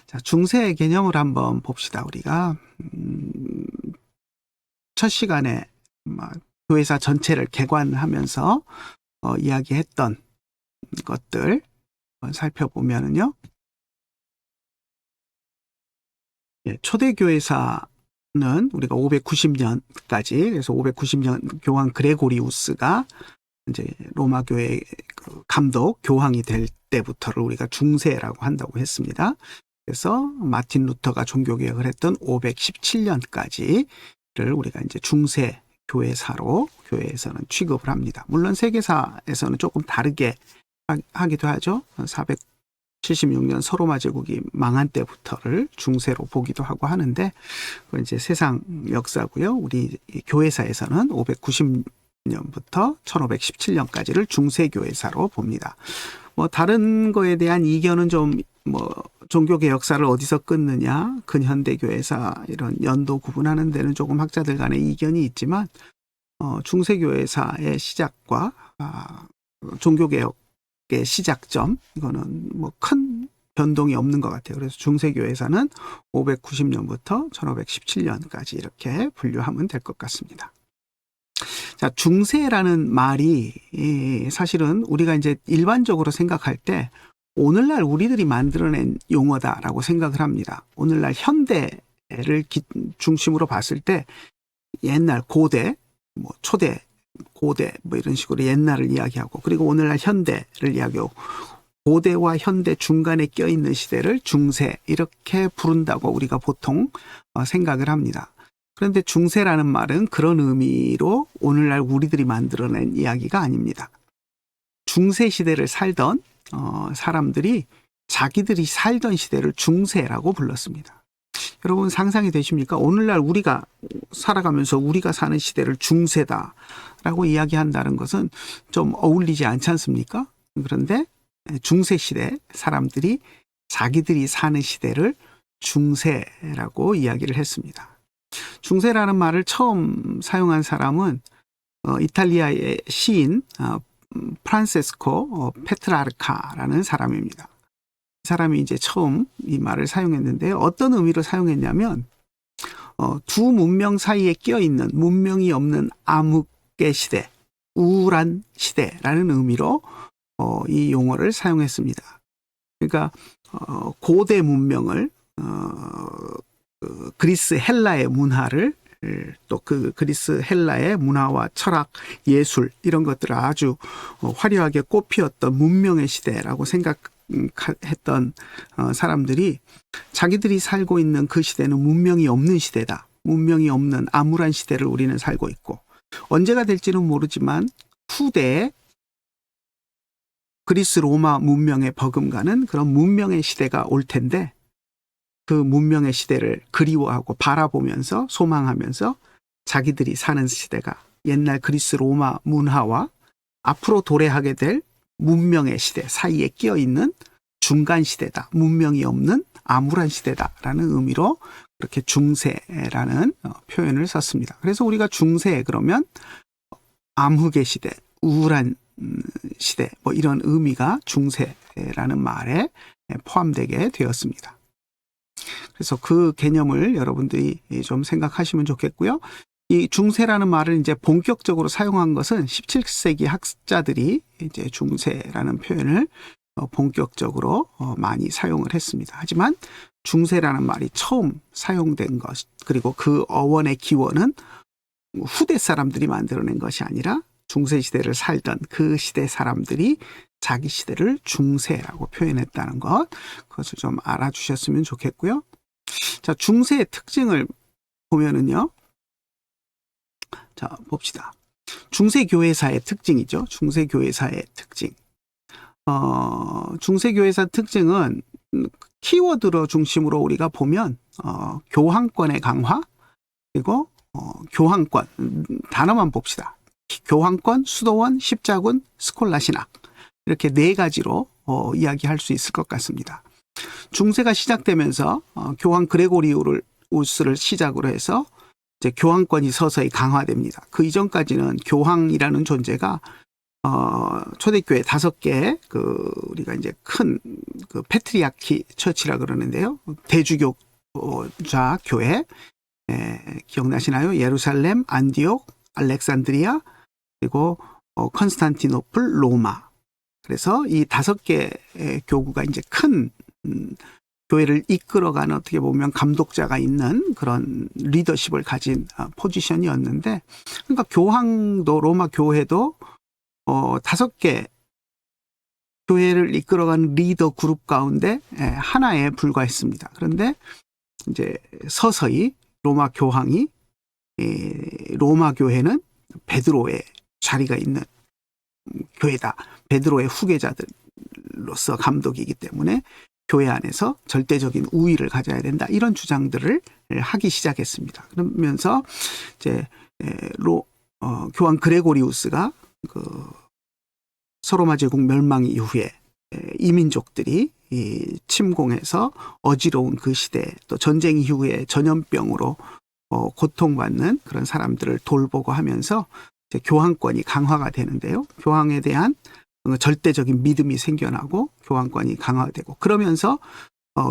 자, 중세의 개념을 한번 봅시다. 우리가 첫 시간에 교회사 전체를 개관하면서 이야기했던 것들 살펴보면은요. 초대교회사는 우리가 590년까지, 그래서 590년 교황 그레고리우스가 이제 로마 교회 감독 교황이 될 때부터를 우리가 중세라고 한다고 했습니다. 그래서 마틴 루터가 종교개혁을 했던 517년까지를 우리가 이제 중세 교회사로 교회에서는 취급을 합니다. 물론 세계사에서는 조금 다르게 하기도 하죠. 476년 서로마 제국이 망한 때부터를 중세로 보기도 하고 하는데, 그건 이제 세상 역사고요. 우리 교회사에서는 590년부터 1517년까지를 중세교회사로 봅니다. 다른 거에 대한 이견은 종교개 역사를 어디서 끊느냐, 근현대교회사 이런 연도 구분하는 데는 조금 학자들 간에 이견이 있지만, 중세교회사의 시작과 종교개혁의 시작점, 이거는 큰 변동이 없는 것 같아요. 그래서 중세교회사는 590년부터 1517년까지 이렇게 분류하면 될 것 같습니다. 자, 중세라는 말이 사실은 우리가 이제 일반적으로 생각할 때 오늘날 우리들이 만들어낸 용어다라고 생각을 합니다. 오늘날 현대를 중심으로 봤을 때 옛날 고대, 초대, 고대 이런 식으로 옛날을 이야기하고, 그리고 오늘날 현대를 이야기하고, 고대와 현대 중간에 껴있는 시대를 중세 이렇게 부른다고 우리가 보통 생각을 합니다. 그런데 중세라는 말은 그런 의미로 오늘날 우리들이 만들어낸 이야기가 아닙니다. 중세 시대를 살던 사람들이 자기들이 살던 시대를 중세라고 불렀습니다. 여러분 상상이 되십니까? 오늘날 우리가 살아가면서 우리가 사는 시대를 중세다라고 이야기한다는 것은 좀 어울리지 않지 않습니까? 그런데 중세 시대 사람들이 자기들이 사는 시대를 중세라고 이야기를 했습니다. 중세라는 말을 처음 사용한 사람은 이탈리아의 시인 프란세스코 페트라르카라는 사람입니다. 이 사람이 이제 처음 이 말을 사용했는데요. 어떤 의미로 사용했냐면 두 문명 사이에 껴있는 문명이 없는 암흑의 시대, 우울한 시대라는 의미로 이 용어를 사용했습니다. 그러니까 고대 문명을 그리스 헬라의 문화를, 또 그 그리스 헬라의 문화와 철학, 예술 이런 것들을 아주 화려하게 꽃피웠던 문명의 시대라고 생각했던 사람들이 자기들이 살고 있는 그 시대는 문명이 없는 시대다. 문명이 없는 암울한 시대를 우리는 살고 있고, 언제가 될지는 모르지만 후대에 그리스 로마 문명에 버금가는 그런 문명의 시대가 올 텐데, 그 문명의 시대를 그리워하고 바라보면서 소망하면서 자기들이 사는 시대가 옛날 그리스 로마 문화와 앞으로 도래하게 될 문명의 시대 사이에 끼어있는 중간 시대다. 문명이 없는 암울한 시대다라는 의미로 그렇게 중세라는 표현을 썼습니다. 그래서 우리가 중세 그러면 암흑의 시대, 우울한 시대 이런 의미가 중세라는 말에 포함되게 되었습니다. 그래서 그 개념을 여러분들이 좀 생각하시면 좋겠고요. 이 중세라는 말을 이제 본격적으로 사용한 것은 17세기 학자들이 이제 중세라는 표현을 본격적으로 많이 사용을 했습니다. 하지만 중세라는 말이 처음 사용된 것, 그리고 그 어원의 기원은 후대 사람들이 만들어낸 것이 아니라 중세 시대를 살던 그 시대 사람들이 자기 시대를 중세라고 표현했다는 것, 그것을 좀 알아주셨으면 좋겠고요. 자, 중세의 특징을 보면은요. 자, 봅시다. 중세교회사의 특징이죠. 중세교회사의 특징. 중세교회사 특징은 키워드로 중심으로 우리가 보면 교황권의 강화, 그리고 교황권, 단어만 봅시다. 교황권, 수도원, 십자군, 스콜라신학, 이렇게 네 가지로 이야기할 수 있을 것 같습니다. 중세가 시작되면서 교황 그레고리우스를 시작으로 해서 이제 교황권이 서서히 강화됩니다. 그 이전까지는 교황이라는 존재가 초대교회 5개, 우리가 이제 큰, 패트리아키 처치라 그러는데요. 대주교자 교회, 기억나시나요? 예루살렘, 안디옥, 알렉산드리아, 그리고, 컨스탄티노플, 로마. 그래서 이 5개 교구가 이제 큰, 교회를 이끌어가는 어떻게 보면 감독자가 있는 그런 리더십을 가진 포지션이었는데, 그러니까 교황도, 로마 교회도 5개 교회를 이끌어가는 리더 그룹 가운데 하나에 불과했습니다. 그런데 이제 서서히 로마 교황이 로마 교회는 베드로의 자리가 있는 교회다. 베드로의 후계자들로서 감독이기 때문에 교회 안에서 절대적인 우위를 가져야 된다. 이런 주장들을 하기 시작했습니다. 그러면서 이제 교황 그레고리우스가 서로마 제국 멸망 이후에 이민족들이 침공해서 어지러운 그 시대, 또 전쟁 이후에 전염병으로 고통받는 그런 사람들을 돌보고 하면서 이제 교황권이 강화가 되는데요. 교황에 대한 절대적인 믿음이 생겨나고 교황권이 강화되고, 그러면서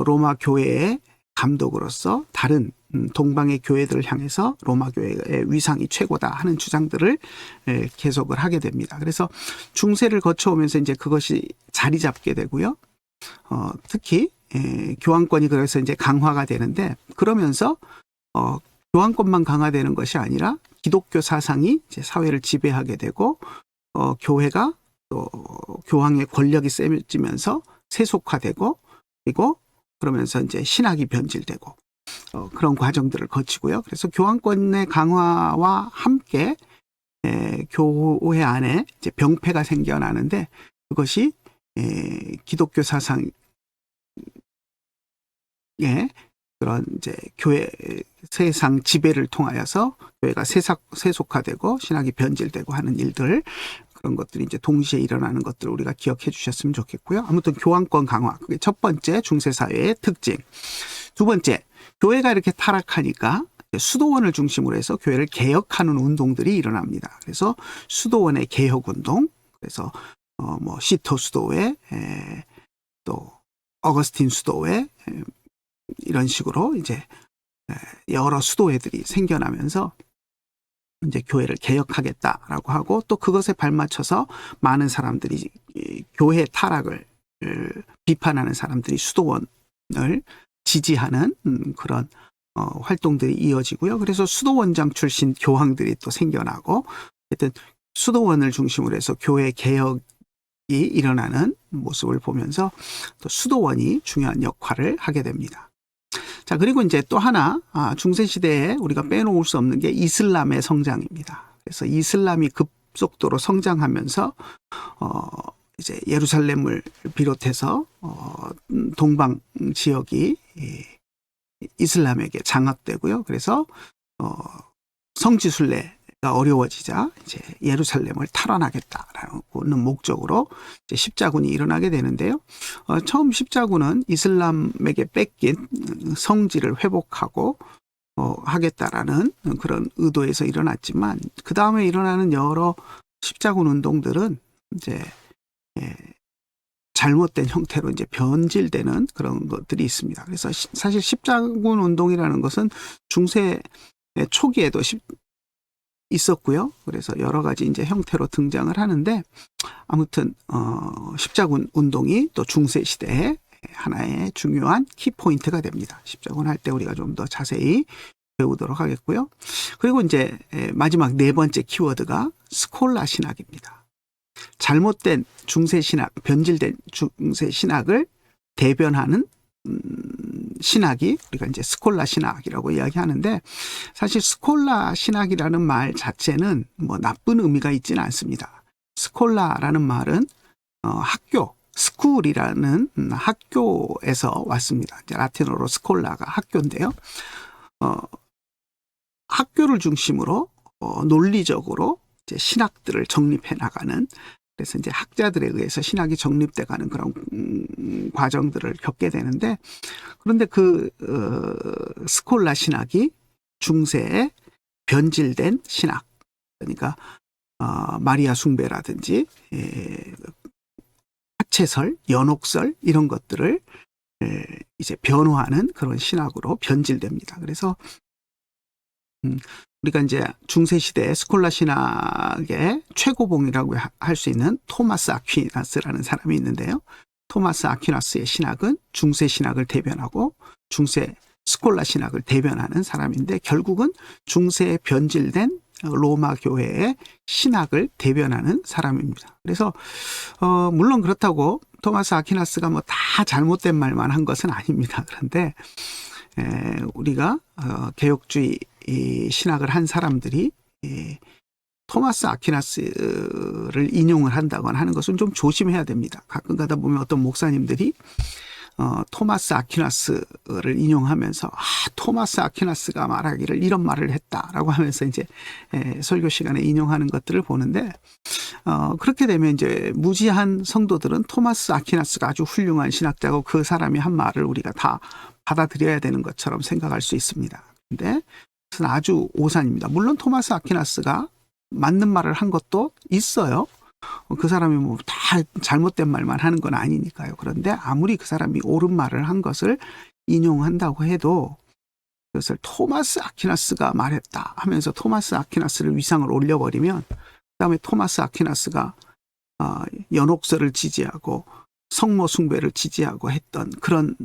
로마 교회의 감독으로서 다른 동방의 교회들을 향해서 로마 교회의 위상이 최고다 하는 주장들을 계속을 하게 됩니다. 그래서 중세를 거쳐오면서 이제 그것이 자리 잡게 되고요. 특히 교황권이 그래서 이제 강화가 되는데, 그러면서 교황권만 강화되는 것이 아니라 기독교 사상이 이제 사회를 지배하게 되고, 교회가 또 교황의 권력이 세지면서 세속화되고, 그리고 그러면서 이제 신학이 변질되고, 그런 과정들을 거치고요. 그래서 교황권의 강화와 함께 교회 안에 이제 병폐가 생겨나는데, 그것이 기독교 사상의 그런 이제 교회 세상 지배를 통하여서 교회가 세속화되고 신학이 변질되고 하는 일들, 그런 것들이 이제 동시에 일어나는 것들을 우리가 기억해 주셨으면 좋겠고요. 아무튼 교황권 강화, 그게 첫 번째 중세 사회의 특징. 두 번째, 교회가 이렇게 타락하니까 수도원을 중심으로 해서 교회를 개혁하는 운동들이 일어납니다. 그래서 수도원의 개혁 운동, 그래서 시토 수도회, 또 어거스틴 수도회, 이런 식으로 이제 여러 수도회들이 생겨나면서 이제 교회를 개혁하겠다라고 하고, 또 그것에 발맞춰서 많은 사람들이 교회 타락을 비판하는 사람들이 수도원을 지지하는 그런 활동들이 이어지고요. 그래서 수도원장 출신 교황들이 또 생겨나고, 하여튼 수도원을 중심으로 해서 교회 개혁이 일어나는 모습을 보면서 또 수도원이 중요한 역할을 하게 됩니다. 자, 그리고 이제 또 하나, 중세시대에 우리가 빼놓을 수 없는 게 이슬람의 성장입니다. 그래서 이슬람이 급속도로 성장하면서, 이제 예루살렘을 비롯해서, 동방 지역이 이슬람에게 장악되고요. 그래서, 성지순례가 어려워지자 이제 예루살렘을 탈환하겠다라는 목적으로 이제 십자군이 일어나게 되는데요. 처음 십자군은 이슬람에게 뺏긴 성지를 회복하고 하겠다라는 그런 의도에서 일어났지만, 그 다음에 일어나는 여러 십자군 운동들은 이제 잘못된 형태로 이제 변질되는 그런 것들이 있습니다. 그래서 사실 십자군 운동이라는 것은 중세 초기에도 있었고요. 그래서 여러 가지 이제 형태로 등장을 하는데, 아무튼 십자군 운동이 또 중세 시대에 하나의 중요한 키포인트가 됩니다. 십자군 할 때 우리가 좀 더 자세히 배우도록 하겠고요. 그리고 이제 마지막 네 번째 키워드가 스콜라 신학입니다. 잘못된 중세 신학, 변질된 중세 신학을 대변하는 신학이 우리가 이제 스콜라 신학이라고 이야기하는데, 사실 스콜라 신학이라는 말 자체는 뭐 나쁜 의미가 있지는 않습니다. 스콜라라는 말은 학교, 스쿨이라는 학교에서 왔습니다. 이제 라틴어로 스콜라가 학교인데요. 학교를 중심으로 논리적으로 이제 신학들을 정립해 나가는, 그래서 이제 학자들에 의해서 신학이 정립돼 가는 그런 과정들을 겪게 되는데, 그런데 그 스콜라 신학이 중세에 변질된 신학, 그러니까 마리아 숭배라든지 하체설, 연옥설 이런 것들을 이제 변호하는 그런 신학으로 변질됩니다. 그래서 우리가 이제 중세 시대 스콜라 신학의 최고봉이라고 할 수 있는 토마스 아퀴나스라는 사람이 있는데요. 토마스 아퀴나스의 신학은 중세 신학을 대변하고 중세 스콜라 신학을 대변하는 사람인데 결국은 중세에 변질된 로마 교회의 신학을 대변하는 사람입니다. 그래서 물론 그렇다고 토마스 아퀴나스가 뭐 다 잘못된 말만 한 것은 아닙니다. 그런데 우리가 개혁주의 신학을 한 사람들이 토마스 아퀴나스를 인용을 한다거나 하는 것은 좀 조심해야 됩니다. 가끔 가다 보면 어떤 목사님들이 토마스 아퀴나스를 인용하면서 토마스 아퀴나스가 말하기를 이런 말을 했다라고 하면서 이제 설교 시간에 인용하는 것들을 보는데 그렇게 되면 이제 무지한 성도들은 토마스 아퀴나스가 아주 훌륭한 신학자고 그 사람이 한 말을 우리가 다 받아들여야 되는 것처럼 생각할 수 있습니다. 근데 그것은 아주 오산입니다. 물론 토마스 아퀴나스가 맞는 말을 한 것도 있어요. 그 사람이 뭐 다 잘못된 말만 하는 건 아니니까요. 그런데 아무리 그 사람이 옳은 말을 한 것을 인용한다고 해도 그것을 토마스 아퀴나스가 말했다 하면서 토마스 아퀴나스를 위상을 올려버리면 그다음에 토마스 아퀴나스가 연옥설을 지지하고 성모 숭배를 지지하고 했던 그런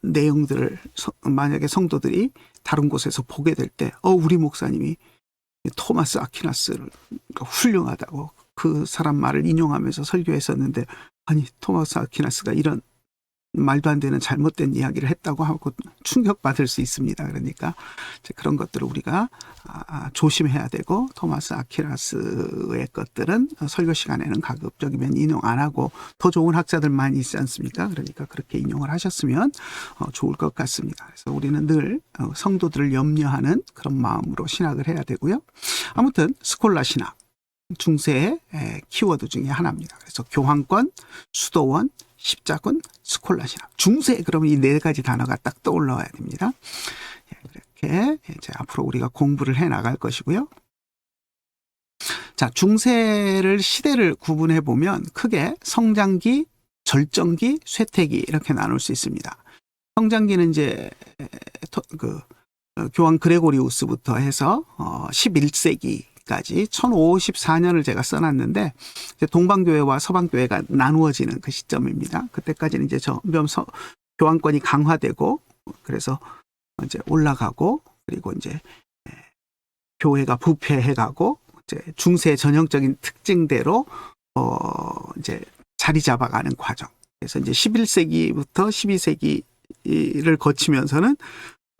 내용들을 만약에 성도들이 다른 곳에서 보게 될 때 우리 목사님이 토마스 아퀴나스를 훌륭하다고 그 사람 말을 인용하면서 설교했었는데 아니 토마스 아퀴나스가 이런 말도 안 되는 잘못된 이야기를 했다고 하고 충격받을 수 있습니다. 그러니까 그런 것들을 우리가 조심해야 되고 토마스 아퀴나스의 것들은 설교 시간에는 가급적이면 인용 안 하고 더 좋은 학자들 많이 있지 않습니까? 그러니까 그렇게 인용을 하셨으면 좋을 것 같습니다. 그래서 우리는 늘 성도들을 염려하는 그런 마음으로 신학을 해야 되고요. 아무튼 스콜라 신학 중세의 키워드 중에 하나입니다. 그래서 교황권, 수도원, 십자군, 스콜라 신학. 중세 그러면 이 네 가지 단어가 딱 떠올라와야 됩니다. 이렇게 이제 앞으로 우리가 공부를 해 나갈 것이고요. 자, 중세를 시대를 구분해 보면 크게 성장기, 절정기, 쇠퇴기 이렇게 나눌 수 있습니다. 성장기는 이제 교황 그레고리우스부터 해서 11세기 까지 1054년을 제가 써놨는데 동방교회와 서방교회가 나누어지는 그 시점입니다. 그때까지는 이제 점점 교황권이 강화되고 그래서 이제 올라가고 그리고 이제 교회가 부패해가고 이제 중세의 전형적인 특징대로 이제 자리 잡아가는 과정. 그래서 이제 11세기부터 12세기를 거치면서는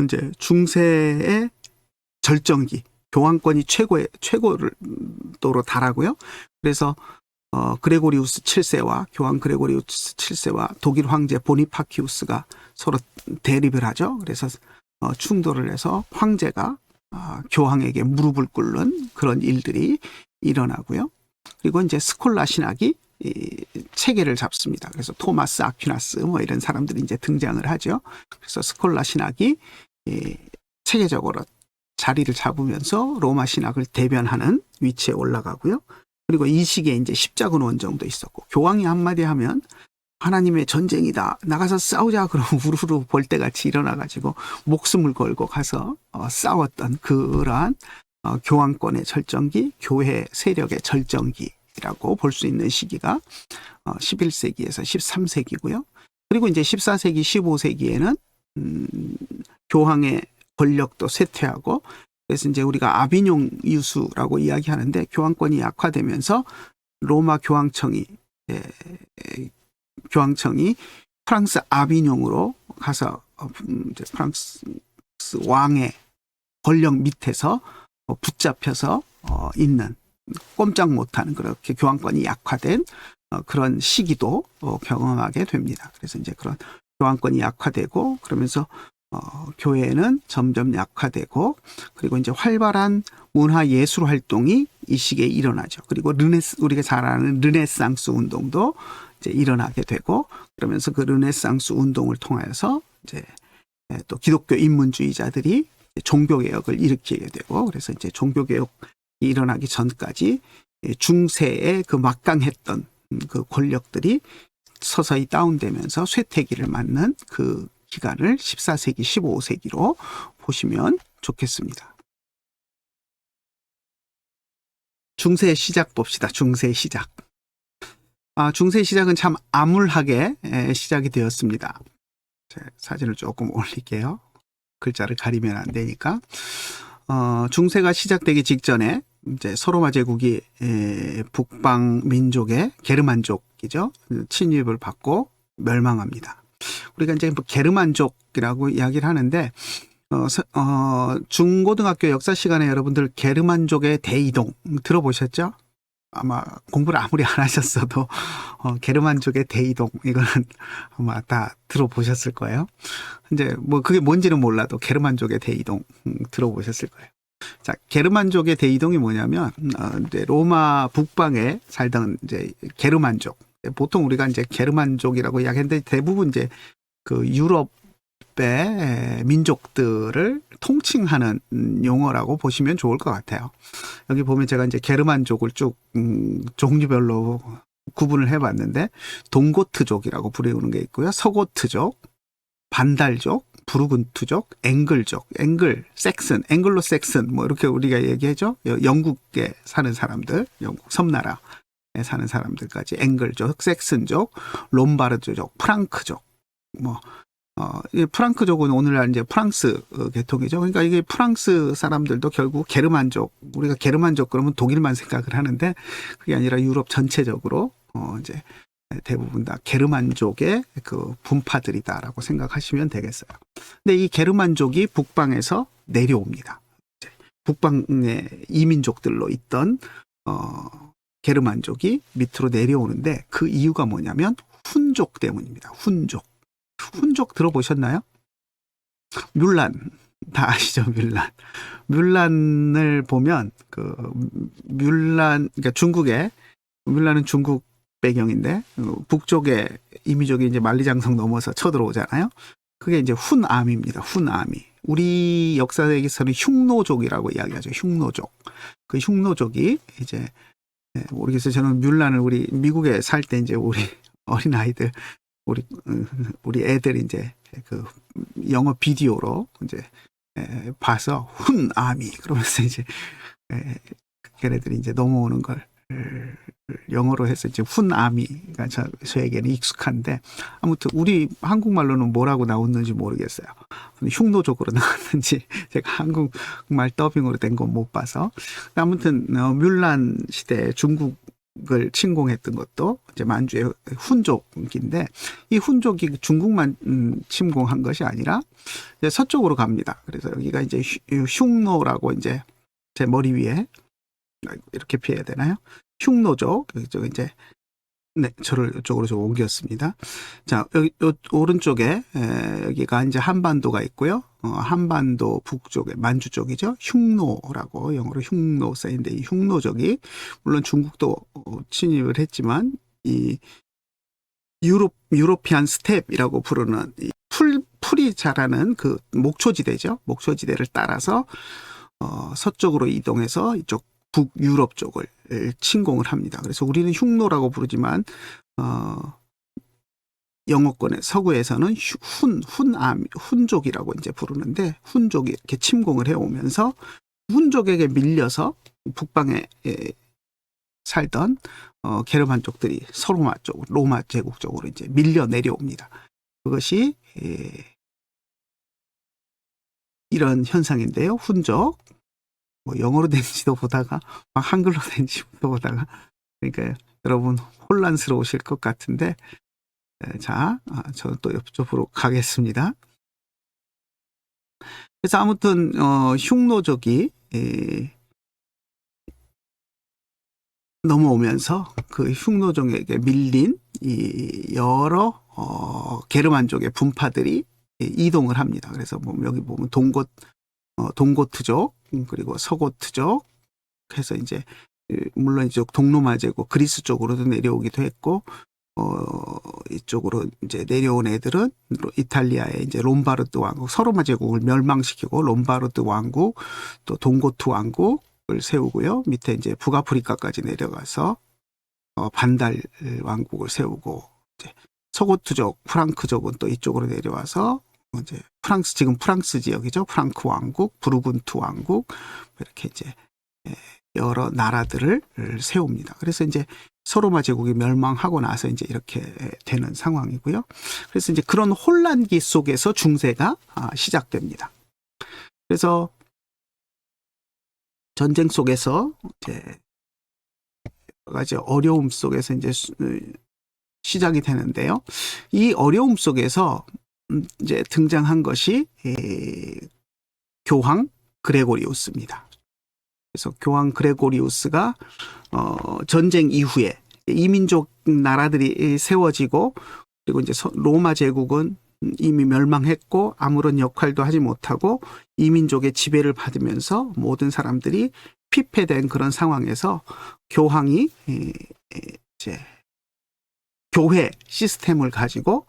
이제 중세의 절정기. 교황권이 최고로 달하고요. 그래서 그레고리우스 7세와 교황 그레고리우스 7세와 독일 황제 보니파키우스가 서로 대립을 하죠. 그래서 충돌을 해서 황제가 교황에게 무릎을 꿇는 그런 일들이 일어나고요. 그리고 이제 스콜라 신학이 체계를 잡습니다. 그래서 토마스 아퀴나스 뭐 이런 사람들이 이제 등장을 하죠. 그래서 스콜라 신학이 체계적으로 자리를 잡으면서 로마 신학을 대변하는 위치에 올라가고요. 그리고 이 시기에 이제 십자군 원정도 있었고 교황이 한마디 하면 하나님의 전쟁이다. 나가서 싸우자. 그러면 우르르 볼때같이 일어나가지고 목숨을 걸고 가서 싸웠던 그러한 교황권의 절정기, 교회 세력의 절정기라고 볼 수 있는 시기가 11세기에서 13세기고요. 그리고 이제 14세기, 15세기에는 교황의 권력도 쇠퇴하고 그래서 이제 우리가 아비뇽 이유수라고 이야기하는데 교황권이 약화되면서 로마 교황청이 프랑스 아비뇽으로 가서 이제 프랑스 왕의 권력 밑에서 붙잡혀서 있는 꼼짝 못하는 그렇게 교황권이 약화된 그런 시기도 경험하게 됩니다. 그래서 이제 그런 교황권이 약화되고 그러면서 교회는 점점 약화되고 그리고 이제 활발한 문화 예술 활동이 이 시기에 일어나죠. 그리고 우리가 잘 아는 르네상스 운동도 이제 일어나게 되고 그러면서 그 르네상스 운동을 통해서 이제 또 기독교 인문주의자들이 종교개혁을 일으키게 되고 그래서 이제 종교개혁이 일어나기 전까지 중세의 그 막강했던 그 권력들이 서서히 다운되면서 쇠퇴기를 맞는 그 기간을 14세기, 15세기로 보시면 좋겠습니다. 중세의 시작 봅시다. 중세의 시작. 중세의 시작은 참 암울하게 시작이 되었습니다. 사진을 조금 올릴게요. 글자를 가리면 안 되니까. 중세가 시작되기 직전에 이제 서로마 제국이 북방 민족의 게르만족이죠. 침입을 받고 멸망합니다. 우리가 이제 뭐 게르만족이라고 이야기를 하는데 중고등학교 역사 시간에 여러분들 게르만족의 대이동 들어보셨죠? 아마 공부를 아무리 안 하셨어도 게르만족의 대이동 이거는 아마 다 들어보셨을 거예요. 이제 뭐 그게 뭔지는 몰라도 게르만족의 대이동 들어보셨을 거예요. 자, 게르만족의 대이동이 뭐냐면 이제 로마 북방에 살던 이제 게르만족. 보통 우리가 이제 게르만족이라고 이야기했는데 대부분 이제 그 유럽의 민족들을 통칭하는 용어라고 보시면 좋을 것 같아요. 여기 보면 제가 이제 게르만족을 쭉 종류별로 구분을 해봤는데 동고트족이라고 부르는 게 있고요. 서고트족, 반달족, 부르근투족, 앵글족, 섹슨, 앵글로 섹슨 뭐 이렇게 우리가 얘기하죠. 영국에 사는 사람들, 영국 섬나라에 사는 사람들까지 앵글족, 섹슨족, 롬바르드족, 프랑크족 뭐 프랑크족은 오늘날 이제 프랑스 계통이죠. 그러니까 이게 프랑스 사람들도 결국 게르만족, 우리가 게르만족 그러면 독일만 생각을 하는데 그게 아니라 유럽 전체적으로 이제 대부분 다 게르만족의 그 분파들이다라고 생각하시면 되겠어요. 근데 이 게르만족이 북방에서 내려옵니다. 북방의 이민족들로 있던 게르만족이 밑으로 내려오는데 그 이유가 뭐냐면 훈족 때문입니다. 훈족 들어보셨나요? 뮬란 다 아시죠? 뮬란을 보면 그러니까 뮬란은 중국 배경인데 북쪽의 이민족이 이제 만리장성 넘어서 쳐들어오잖아요. 그게 이제 훈아미입니다. 훈아미. 우리 역사에서는 흉노족이라고 이야기하죠. 흉노족. 그 흉노족이 이제 모르겠어요. 저는 뮬란을 우리 미국에 살 때 이제 우리 어린 아이들 우리 애들 이제 그 영어 비디오로 이제 봐서 훈아미 그러면서 이제 걔네들이 이제 넘어오는 걸 영어로 해서 이제 훈아미가 저에게는 익숙한데 아무튼 우리 한국말로는 뭐라고 나왔는지 모르겠어요. 흉노족으로 나왔는지 제가 한국말 더빙으로 된 건 못 봐서 아무튼 뮬란 시대 중국을 침공했던 것도 이제 만주의 훈족인데 이 훈족이 중국만 침공한 것이 아니라 이제 서쪽으로 갑니다. 그래서 여기가 이제 흉노라고 이제 제 머리 위에 이렇게 피해야 되나요? 흉노족 이제 네 저를 이쪽으로 좀 옮겼습니다. 자 여기 오른쪽에 여기가 이제 한반도가 있고요. 한반도 북쪽에 만주 쪽이죠. 흉노라고 영어로 흉노 써있는데 이 흉노족이 물론 중국도 침입을 했지만 이 유로피안 스텝이라고 부르는 이 풀이 자라는 그 목초지대죠. 목초지대를 따라서 서쪽으로 이동해서 이쪽 북유럽 쪽을 침공을 합니다. 그래서 우리는 흉노라고 부르지만 영어권의 서구에서는 훈족이라고 이제 부르는데 훈족이 이렇게 침공을 해오면서 훈족에게 밀려서 북방에 살던 게르만족들이 서로마 쪽, 로마 제국 쪽으로 이제 밀려 내려옵니다. 그것이 이런 현상인데요. 훈족. 뭐 영어로 된지도 보다가 막 한글로 된지도 보다가 그러니까 여러분 혼란스러우실 것 같은데 자 저는 또 옆쪽으로 가겠습니다. 그래서 아무튼 흉노족이 넘어오면서 그 흉노족에게 밀린 이 여러 게르만족의 분파들이 이동을 합니다. 그래서 여기 보면 동고트족 그리고 서고트족 해서 이제 물론 이쪽 동로마 제국 그리스 쪽으로도 내려오기도 했고 이쪽으로 이제 내려온 애들은 이탈리아의 이제 롬바르드 왕국 서로마 제국을 멸망시키고 롬바르드 왕국 또 동고트 왕국 세우고요. 밑에 이제 북아프리카까지 내려가서 반달 왕국을 세우고, 이제 서고트족, 프랑크족은 또 이쪽으로 내려와서 이제 프랑스, 지금 프랑스 지역이죠. 프랑크 왕국, 부르군투 왕국, 이렇게 이제 여러 나라들을 세웁니다. 그래서 이제 서로마 제국이 멸망하고 나서 이제 이렇게 되는 상황이고요. 그래서 이제 그런 혼란기 속에서 중세가 시작됩니다. 그래서 전쟁 속에서 이제 여러 가지 어려움 속에서 이제 시작이 되는데요. 이 어려움 속에서 이제 등장한 것이 교황 그레고리우스입니다. 그래서 교황 그레고리우스가 전쟁 이후에 이민족 나라들이 세워지고, 그리고 이제 로마 제국은 이미 멸망했고 아무런 역할도 하지 못하고 이민족의 지배를 받으면서 모든 사람들이 피폐된 그런 상황에서 교황이 이제 교회 시스템을 가지고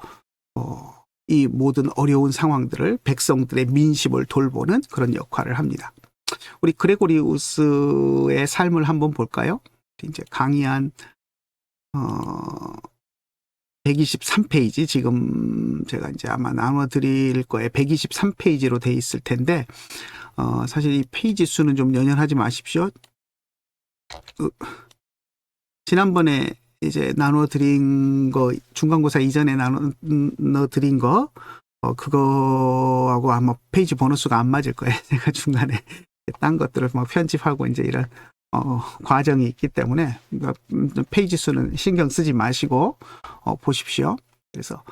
이 모든 어려운 상황들을, 백성들의 민심을 돌보는 그런 역할을 합니다. 우리 그레고리우스의 삶을 한번 볼까요? 이제 강의한 123페이지, 지금 제가 이제 아마 나눠 드릴 거에 123페이지로 돼 있을 텐데, 사실 이 페이지 수는 좀 연연하지 마십시오. 지난번에 이제 나눠 드린 거, 중간고사 이전에 나눠 드린 거, 그거하고 아마 페이지 번호 수가 안 맞을 거예요. 제가 중간에 딴 것들을 막 편집하고 이제 이런 과정이 있기 때문에 페이지 수는 신경 쓰지 마시고 보십시오. 그래서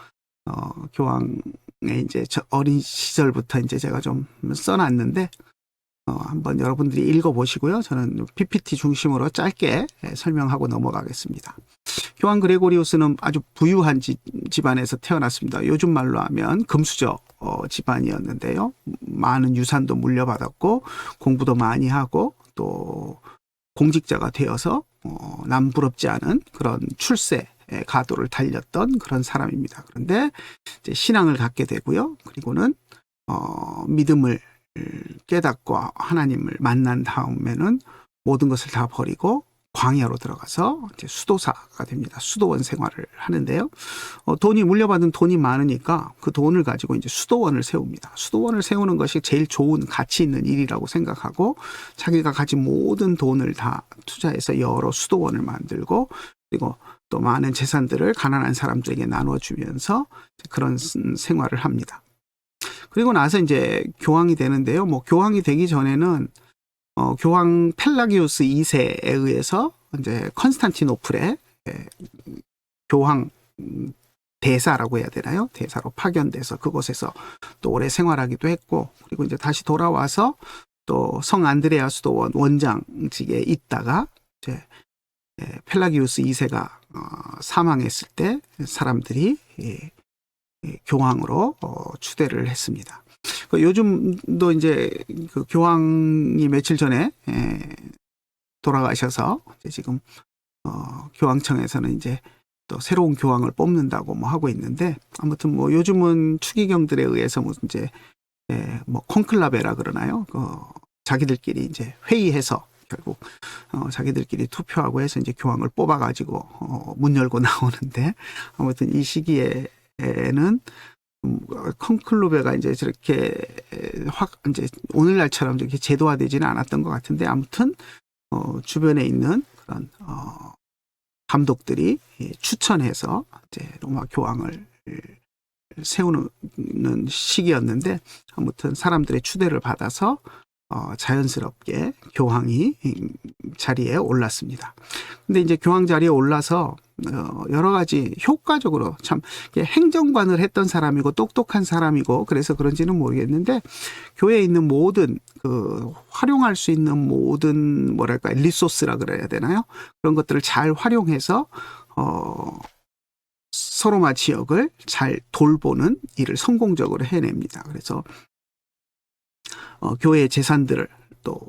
교황의 이제 어린 시절부터 이제 제가 좀 써놨는데 한번 여러분들이 읽어보시고요. 저는 PPT 중심으로 짧게 설명하고 넘어가겠습니다. 교황 그레고리우스는 아주 부유한 집안에서 태어났습니다. 요즘 말로 하면 금수저 집안이었는데요. 많은 유산도 물려받았고 공부도 많이 하고 또 공직자가 되어서 남부럽지 않은 그런 출세 가도를 달렸던 그런 사람입니다. 그런데 이제 신앙을 갖게 되고요. 그리고는 믿음을 깨닫고 하나님을 만난 다음에는 모든 것을 다 버리고 광야로 들어가서 이제 수도사가 됩니다. 수도원 생활을 하는데요. 돈이 물려받은 돈이 많으니까 그 돈을 가지고 이제 수도원을 세웁니다. 수도원을 세우는 것이 제일 좋은 가치 있는 일이라고 생각하고 자기가 가진 모든 돈을 다 투자해서 여러 수도원을 만들고, 그리고 또 많은 재산들을 가난한 사람들에게 나눠주면서 그런 생활을 합니다. 그리고 나서 이제 교황이 되는데요. 뭐 교황이 되기 전에는 교황 펠라기우스 2세에 의해서 이제 컨스탄티노플에 교황 대사라고 해야 되나요? 대사로 파견돼서 그곳에서 또 오래 생활하기도 했고, 그리고 이제 다시 돌아와서 또 성 안드레아 수도원 원장직에 있다가 이제 펠라기우스 2세가 사망했을 때 사람들이 교황으로 추대를 했습니다. 요즘도 이제 그 교황이 며칠 전에 돌아가셔서 이제 지금 교황청에서는 이제 또 새로운 교황을 뽑는다고 뭐 하고 있는데, 아무튼 뭐 요즘은 추기경들에 의해서 뭐 이제 뭐 콘클라베라 그러나요? 자기들끼리 이제 회의해서 결국 자기들끼리 투표하고 해서 이제 교황을 뽑아가지고 문 열고 나오는데, 아무튼 이 시기에는 콘클루베가 이제 저렇게 이제 오늘날처럼 이렇게 제도화되지는 않았던 것 같은데, 아무튼 주변에 있는 그런 감독들이 추천해서 이제 로마 교황을 세우는 시기였는데, 아무튼 사람들의 추대를 받아서 자연스럽게 교황이 자리에 올랐습니다. 근데 이제 교황 자리에 올라서 여러 가지 효과적으로 참 행정관을 했던 사람이고 똑똑한 사람이고 그래서 그런지는 모르겠는데, 교회에 있는 모든 활용할 수 있는 모든 뭐랄까 리소스라 그래야 되나요? 그런 것들을 잘 활용해서 서로마 지역을 잘 돌보는 일을 성공적으로 해냅니다. 그래서 교회의 재산들을 또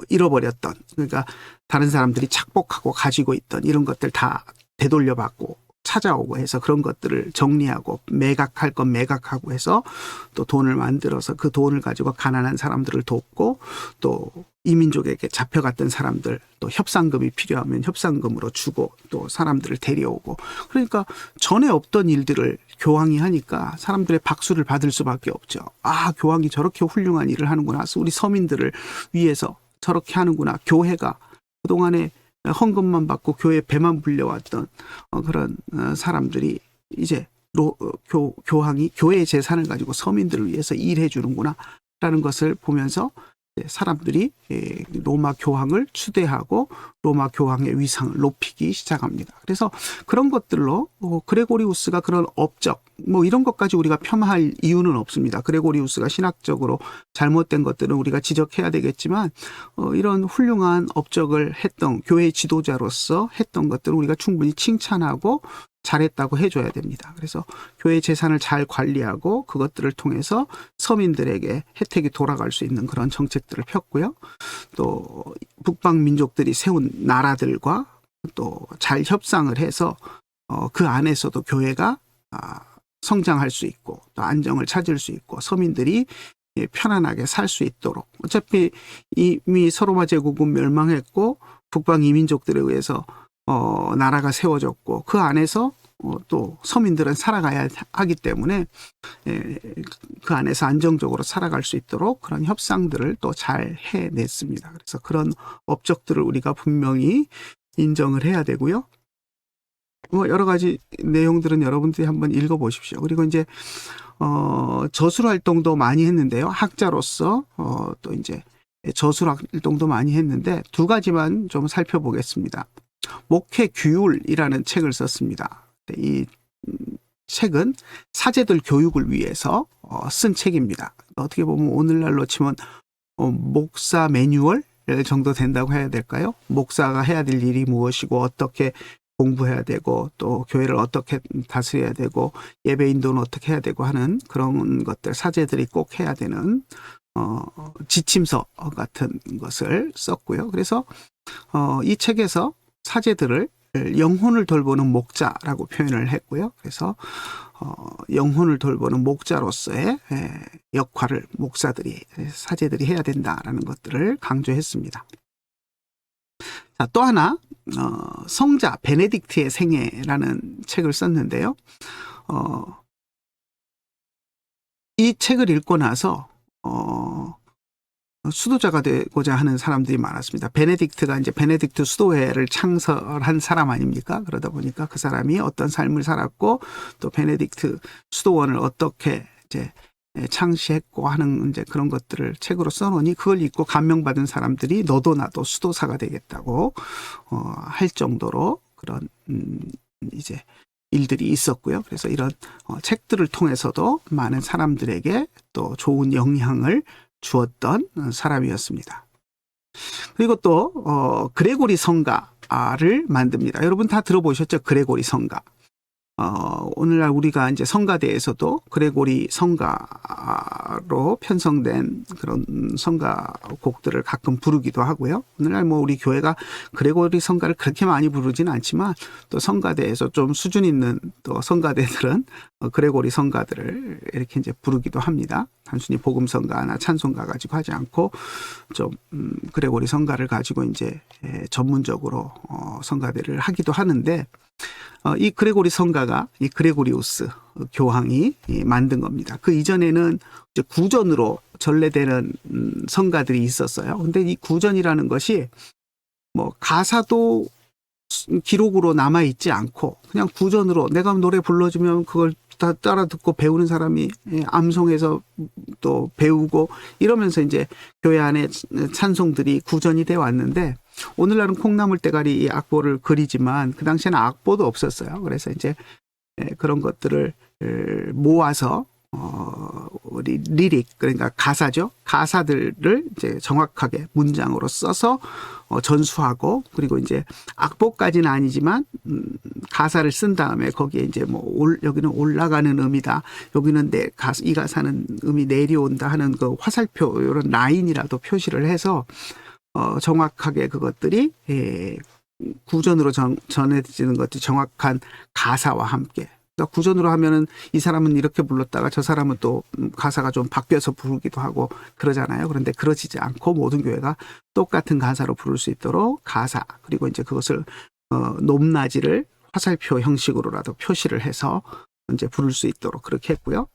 잃어버렸던, 그러니까 다른 사람들이 착복하고 가지고 있던 이런 것들 다 되돌려받고, 찾아오고 해서 그런 것들을 정리하고 매각할 건 매각하고 해서 또 돈을 만들어서 그 돈을 가지고 가난한 사람들을 돕고 또 이민족에게 잡혀갔던 사람들 또 협상금이 필요하면 협상금으로 주고 또 사람들을 데려오고 그러니까 전에 없던 일들을 교황이 하니까 사람들의 박수를 받을 수밖에 없죠. 아, 교황이 저렇게 훌륭한 일을 하는구나. 우리 서민들을 위해서 저렇게 하는구나. 교회가 그동안에 헌금만 받고 교회 배만 불려왔던 그런 사람들이 이제 교황이 교회의 재산을 가지고 서민들을 위해서 일해 주는구나 라는 것을 보면서 사람들이 로마 교황을 추대하고 로마 교황의 위상을 높이기 시작합니다. 그래서 그런 것들로 그레고리우스가 그런 업적 뭐 이런 것까지 우리가 폄하할 이유는 없습니다. 그레고리우스가 신학적으로 잘못된 것들은 우리가 지적해야 되겠지만 이런 훌륭한 업적을 했던 교회 지도자로서 했던 것들은 우리가 충분히 칭찬하고 잘했다고 해줘야 됩니다. 그래서 교회 재산을 잘 관리하고 그것들을 통해서 서민들에게 혜택이 돌아갈 수 있는 그런 정책들을 폈고요. 또 북방 민족들이 세운 나라들과 또 잘 협상을 해서 그 안에서도 교회가 성장할 수 있고 또 안정을 찾을 수 있고 서민들이 편안하게 살 수 있도록 어차피 이미 서로마 제국은 멸망했고 북방 이민족들에 의해서 나라가 세워졌고 그 안에서 또 서민들은 살아가야 하기 때문에 그 안에서 안정적으로 살아갈 수 있도록 그런 협상들을 또 잘 해냈습니다. 그래서 그런 업적들을 우리가 분명히 인정을 해야 되고요. 뭐 여러 가지 내용들은 여러분들이 한번 읽어보십시오. 그리고 이제 저술 활동도 많이 했는데요. 학자로서 또 이제 저술 활동도 많이 했는데 두 가지만 좀 살펴보겠습니다. 목회 규율이라는 책을 썼습니다. 이 책은 사제들 교육을 위해서 쓴 책입니다. 어떻게 보면 오늘날로 치면 목사 매뉴얼 정도 된다고 해야 될까요? 목사가 해야 될 일이 무엇이고 어떻게 공부해야 되고 또 교회를 어떻게 다스려야 되고 예배 인도는 어떻게 해야 되고 하는 그런 것들 사제들이 꼭 해야 되는 지침서 같은 것을 썼고요. 그래서 이 책에서 사제들을 영혼을 돌보는 목자라고 표현을 했고요. 그래서 영혼을 돌보는 목자로서의 역할을 목사들이 사제들이 해야 된다라는 것들을 강조했습니다. 자, 또 하나 성자 베네딕트의 생애라는 책을 썼는데요. 이 책을 읽고 나서 수도자가 되고자 하는 사람들이 많았습니다. 베네딕트가 이제 베네딕트 수도회를 창설한 사람 아닙니까? 그러다 보니까 그 사람이 어떤 삶을 살았고 또 베네딕트 수도원을 어떻게 이제 창시했고 하는 이제 그런 것들을 책으로 써놓으니 그걸 읽고 감명받은 사람들이 너도 나도 수도사가 되겠다고 할 정도로 그런 이제 일들이 있었고요. 그래서 이런 책들을 통해서도 많은 사람들에게 또 좋은 영향을 주었던 사람이었습니다. 그리고 또 그레고리 성가를 만듭니다. 여러분 다 들어보셨죠? 그레고리 성가. 오늘날 우리가 이제 성가대에서도 그레고리 성가로 편성된 그런 성가곡들을 가끔 부르기도 하고요. 오늘날 뭐 우리 교회가 그레고리 성가를 그렇게 많이 부르지는 않지만 또 성가대에서 좀 수준 있는 또 성가대들은 그레고리 성가들을 이렇게 이제 부르기도 합니다. 단순히 복음 성가나 찬송가 가지고 하지 않고 좀 그레고리 성가를 가지고 이제 전문적으로 성가대를 하기도 하는데 이 그레고리 성가가 이 그레고리우스 교황이 만든 겁니다. 그 이전에는 이제 구전으로 전래되는 성가들이 있었어요. 근데 이 구전이라는 것이 뭐 가사도 기록으로 남아 있지 않고 그냥 구전으로 내가 노래 불러주면 그걸 다 따라 듣고 배우는 사람이 암송해서 또 배우고 이러면서 이제 교회 안에 찬송들이 구전이 돼 왔는데 오늘날은 콩나물 대가리 악보를 그리지만 그 당시에는 악보도 없었어요. 그래서 이제 그런 것들을 모아서 리릭 그러니까 가사죠. 가사들을 이제 정확하게 문장으로 써서 전수하고 그리고 이제 악보까지는 아니지만 가사를 쓴 다음에 거기에 이제 뭐 여기는 올라가는 음이다. 여기는 이 가사는 음이 내려온다 하는 그 화살표 이런 라인이라도 표시를 해서 정확하게 그것들이 구전으로 전해지는 것도 정확한 가사와 함께. 그러니까 구전으로 하면은 이 사람은 이렇게 불렀다가 저 사람은 또 가사가 좀 바뀌어서 부르기도 하고 그러잖아요. 그런데 그러지지 않고 모든 교회가 똑같은 가사로 부를 수 있도록 가사, 그리고 이제 그것을 높낮이를 화살표 형식으로라도 표시를 해서 이제 부를 수 있도록 그렇게 했고요.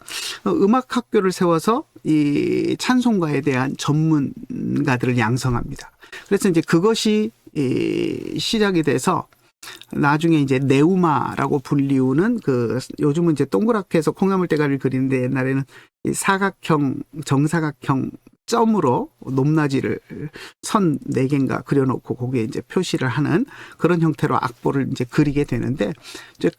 음악 학교를 세워서 이 찬송가에 대한 전문가들을 양성합니다. 그래서 이제 그것이 시작이 돼서 나중에 이제 네우마라고 불리우는 그 요즘은 이제 동그랗게 해서 콩나물 대가리를 그리는데 옛날에는 이 사각형, 정사각형 점으로 높낮이를 선 4개인가 그려놓고 거기에 이제 표시를 하는 그런 형태로 악보를 이제 그리게 되는데, 이제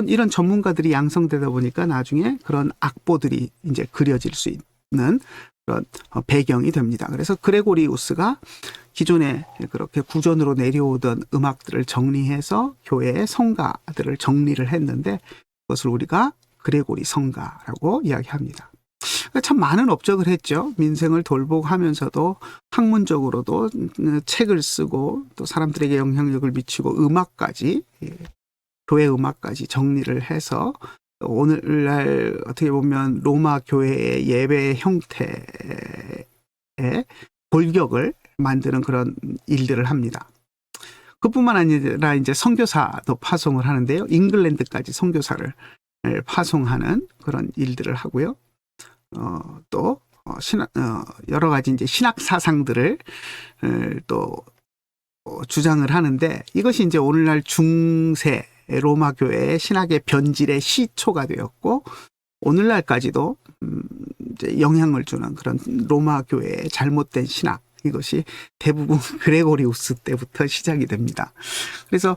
이런 전문가들이 양성되다 보니까 나중에 그런 악보들이 이제 그려질 수 있는 그런 배경이 됩니다. 그래서 그레고리우스가 기존에 그렇게 구전으로 내려오던 음악들을 정리해서 교회의 성가들을 정리를 했는데 그것을 우리가 그레고리 성가라고 이야기합니다. 참 많은 업적을 했죠. 민생을 돌보하면서도 학문적으로도 책을 쓰고 또 사람들에게 영향력을 미치고 음악까지, 교회 음악까지 정리를 해서 오늘날 어떻게 보면 로마 교회의 예배 형태의 골격을 만드는 그런 일들을 합니다. 그뿐만 아니라 이제 선교사도 파송을 하는데요. 잉글랜드까지 선교사를 파송하는 그런 일들을 하고요. 또 여러 가지 이제 신학 사상들을 또 주장을 하는데, 이것이 이제 오늘날 중세 로마 교회의 신학의 변질의 시초가 되었고 오늘날까지도 이제 영향을 주는 그런 로마 교회의 잘못된 신학, 이것이 대부분 그레고리우스 때부터 시작이 됩니다. 그래서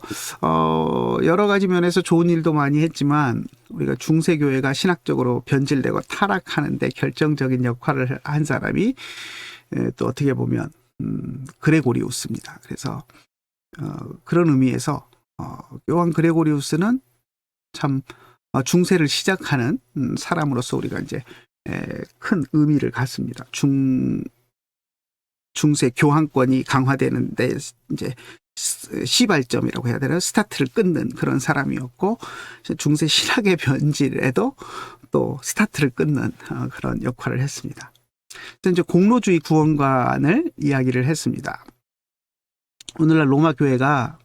여러 가지 면에서 좋은 일도 많이 했지만 우리가 중세 교회가 신학적으로 변질되고 타락하는데 결정적인 역할을 한 사람이 또 어떻게 보면 그레고리우스입니다. 그래서 그런 의미에서 요한 그레고리우스는 참 중세를 시작하는 사람으로서 우리가 이제 큰 의미를 갖습니다. 중세 교황권이 강화되는데 이제 시발점이라고 해야 되나, 스타트를 끊는 그런 사람이었고, 중세 신학의 변질에도 또 스타트를 끊는 그런 역할을 했습니다. 이제 공로주의 구원관을 이야기를 했습니다. 오늘날 로마 교회가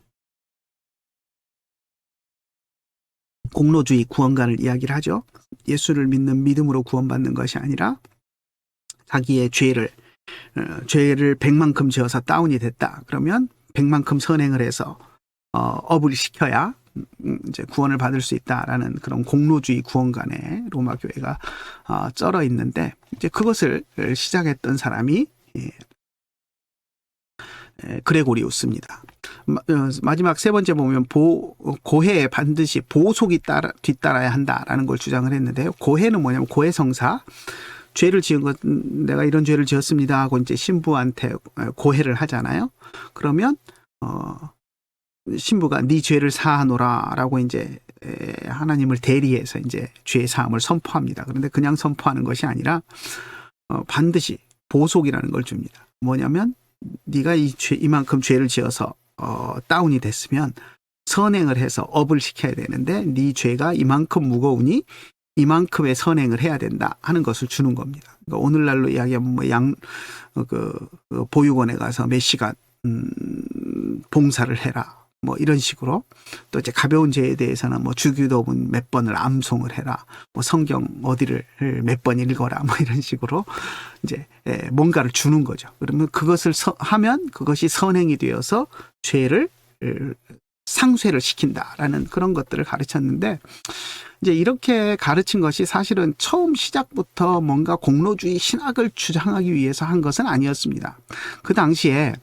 공로주의 구원관을 이야기를 하죠. 예수를 믿는 믿음으로 구원받는 것이 아니라 자기의 죄를 100만큼 지어서 다운이 됐다. 그러면 100만큼 선행을 해서 업을 시켜야 이제 구원을 받을 수 있다라는 그런 공로주의 구원관에 로마 교회가 쩔어 있는데, 이제 그것을 시작했던 사람이 그레고리우스입니다. 마지막 세 번째 보면 고해에 반드시 보속이 뒤따라야 한다라는 걸 주장을 했는데요. 고해는 뭐냐면 고해성사, 죄를 지은 것, 내가 이런 죄를 지었습니다 하고 이제 신부한테 고해를 하잖아요. 그러면 신부가 네 죄를 사하노라라고 이제 하나님을 대리해서 이제 죄 사함을 선포합니다. 그런데 그냥 선포하는 것이 아니라 반드시 보속이라는 걸 줍니다. 뭐냐면 네가 이만큼 죄를 지어서 다운이 됐으면 선행을 해서 업을 시켜야 되는데 네 죄가 이만큼 무거우니 이만큼의 선행을 해야 된다 하는 것을 주는 겁니다. 그러니까 오늘날로 이야기하면 보육원에 가서 몇 시간 봉사를 해라, 뭐 이런 식으로. 또 이제 가벼운 죄에 대해서는 뭐 주기도문 몇 번을 암송을 해라, 뭐 성경 어디를 몇 번 읽어라, 뭐 이런 식으로 이제 뭔가를 주는 거죠. 그러면 그것을 하면 그것이 선행이 되어서 죄를 상쇄를 시킨다라는 그런 것들을 가르쳤는데, 이제 이렇게 가르친 것이 사실은 처음 시작부터 뭔가 공로주의 신학을 주장하기 위해서 한 것은 아니었습니다. 그 당시에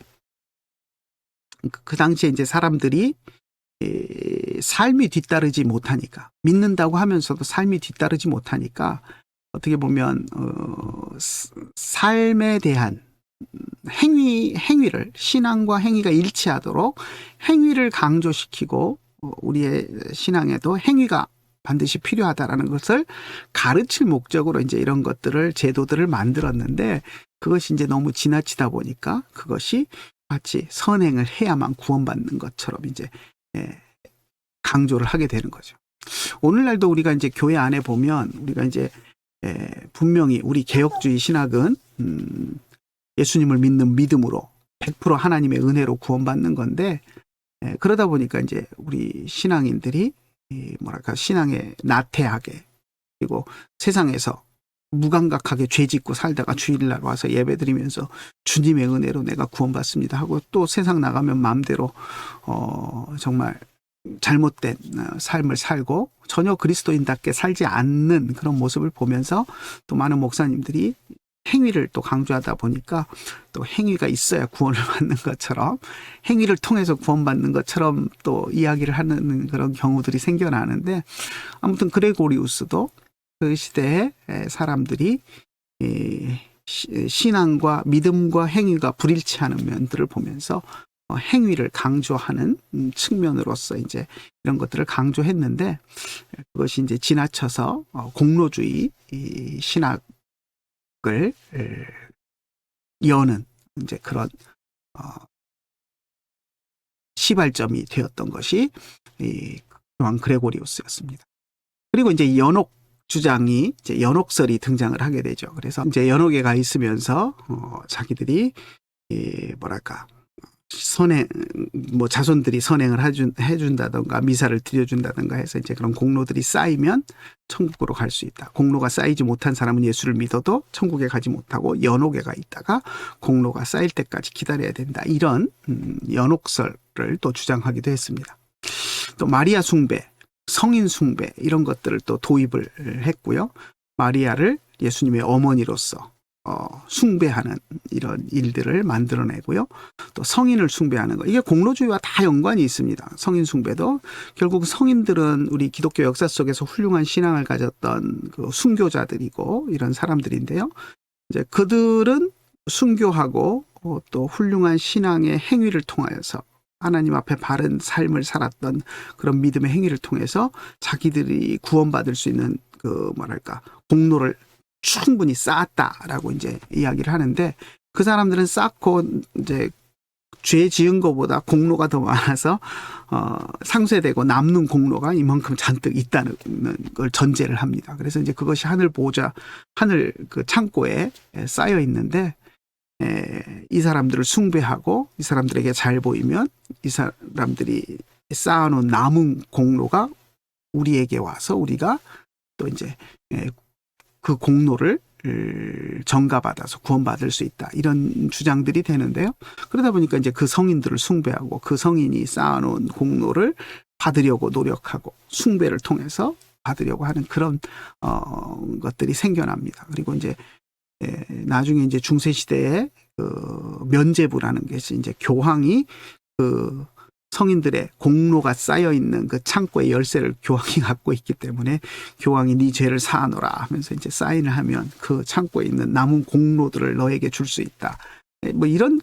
이제 사람들이 삶이 뒤따르지 못하니까, 믿는다고 하면서도 삶이 뒤따르지 못하니까 어떻게 보면 삶에 대한 행위를, 신앙과 행위가 일치하도록 행위를 강조시키고 우리의 신앙에도 행위가 반드시 필요하다라는 것을 가르칠 목적으로 이제 이런 것들을, 제도들을 만들었는데, 그것이 이제 너무 지나치다 보니까 그것이 같이 선행을 해야만 구원받는 것처럼 이제 강조를 하게 되는 거죠. 오늘날도 우리가 이제 교회 안에 보면 우리가 이제 분명히 우리 개혁주의 신학은 예수님을 믿는 믿음으로 100% 하나님의 은혜로 구원받는 건데, 그러다 보니까 이제 우리 신앙인들이 뭐랄까 신앙에 나태하게, 그리고 세상에서 무감각하게 죄 짓고 살다가 주일날 와서 예배드리면서 주님의 은혜로 내가 구원받습니다 하고 또 세상 나가면 마음대로 정말 잘못된 삶을 살고 전혀 그리스도인답게 살지 않는 그런 모습을 보면서 또 많은 목사님들이 행위를 또 강조하다 보니까 또 행위가 있어야 구원을 받는 것처럼, 행위를 통해서 구원받는 것처럼 또 이야기를 하는 그런 경우들이 생겨나는데, 아무튼 그레고리우스도 그 시대에 사람들이 신앙과 믿음과 행위가 불일치하는 면들을 보면서 행위를 강조하는 측면으로서 이제 이런 것들을 강조했는데, 그것이 이제 지나쳐서 공로주의 신학을 여는 이제 그런 시발점이 되었던 것이 이 요한 그레고리우스였습니다. 그리고 이제 연옥 주장이 이제 연옥설이 등장을 하게 되죠. 그래서 이제 연옥에 가 있으면서 자기들이 뭐랄까 선행, 뭐 자손들이 선행을 해준다던가 미사를 드려준다던가 해서 이제 그런 공로들이 쌓이면 천국으로 갈 수 있다. 공로가 쌓이지 못한 사람은 예수를 믿어도 천국에 가지 못하고 연옥에 가 있다가 공로가 쌓일 때까지 기다려야 된다. 이런 연옥설을 또 주장하기도 했습니다. 또 마리아 숭배, 성인 숭배 이런 것들을 또 도입을 했고요. 마리아를 예수님의 어머니로서 숭배하는 이런 일들을 만들어내고요. 또 성인을 숭배하는 거, 이게 공로주의와 다 연관이 있습니다. 성인 숭배도 결국 성인들은 우리 기독교 역사 속에서 훌륭한 신앙을 가졌던 그 순교자들이고 이런 사람들인데요. 이제 그들은 순교하고 또 훌륭한 신앙의 행위를 통하여서 하나님 앞에 바른 삶을 살았던 그런 믿음의 행위를 통해서 자기들이 구원받을 수 있는 그 뭐랄까 공로를 충분히 쌓았다라고 이제 이야기를 하는데, 그 사람들은 쌓고 이제 죄 지은 것보다 공로가 더 많아서 상쇄되고 남는 공로가 이만큼 잔뜩 있다는 걸 전제를 합니다. 그래서 이제 그것이 하늘 그 창고에 쌓여 있는데, 이 사람들을 숭배하고 이 사람들에게 잘 보이면 이 사람들이 쌓아놓은 남은 공로가 우리에게 와서 우리가 또 이제 그 공로를 전가받아서 구원받을 수 있다. 이런 주장들이 되는데요. 그러다 보니까 이제 그 성인들을 숭배하고 그 성인이 쌓아놓은 공로를 받으려고 노력하고 숭배를 통해서 받으려고 하는 그런 것들이 생겨납니다. 그리고 이제 나중에 이제 중세 시대에 그 면죄부라는 것이 이제 교황이 그 성인들의 공로가 쌓여 있는 그 창고의 열쇠를 교황이 갖고 있기 때문에 교황이 네 죄를 사하노라 하면서 이제 사인을 하면 그 창고에 있는 남은 공로들을 너에게 줄 수 있다. 뭐 이런